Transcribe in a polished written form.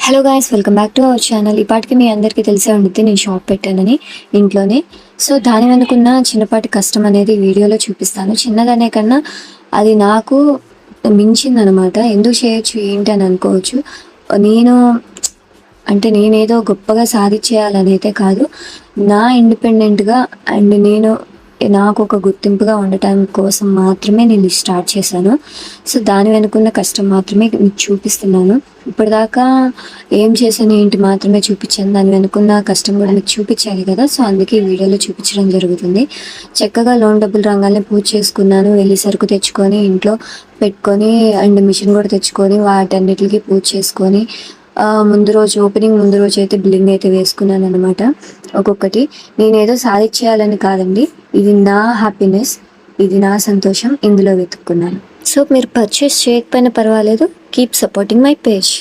Hello guys, welcome back to our channel. ఇప్పటికి మీ అందరికీ తెలిసే ఉంటుంది నేను షాప్ పెట్టానని ఇంట్లోనే. సో దాని వెనుకున్న చిన్నపాటి కష్టం అనేది వీడియోలో చూపిస్తాను. చిన్నదనే కన్నా అది నాకు మించిందనమాట. ఎందుకు చేయొచ్చు ఏంటి అని అనుకోవచ్చు. నేను నేనేదో గొప్పగా సాధించేయాలని అయితే కాదు, నా ఇండిపెండెంట్గా అండ్ నాకు ఒక గుర్తింపుగా ఉండటం కోసం మాత్రమే నేను స్టార్ట్ చేశాను. సో దాని వెనుకున్న కష్టం మాత్రమే మీకు చూపిస్తున్నాను. ఇప్పటిదాకా ఏం చేశాను ఏంటి మాత్రమే చూపించాను, దాని వెనుకున్న కష్టం కూడా మీకు చూపించాలి కదా. సో అందుకే ఈ వీడియోలో చూపించడం జరుగుతుంది. చక్కగా లోన్ డబ్బులు రంగాల్ని పూజ చేసుకున్నాను. వెళ్ళి సరుకు తెచ్చుకొని ఇంట్లో పెట్టుకొని అండ్ మిషన్ కూడా తెచ్చుకొని వాటన్నిటికి పూజ చేసుకొని ఓపెనింగ్ ముందు రోజు అయితే బిల్లింగ్ అయితే వేసుకున్నాను అనమాట. ఒక్కొక్కటి నేనేదో సాధించేయాలని కాదండి, ఇది నా హ్యాపీనెస్, ఇది నా సంతోషం, ఇందులో వెతుక్కున్నాను. సో మీరు పర్చేస్ చేయకపోయినా పర్వాలేదు, కీప్ సపోర్టింగ్ మై పేజ్.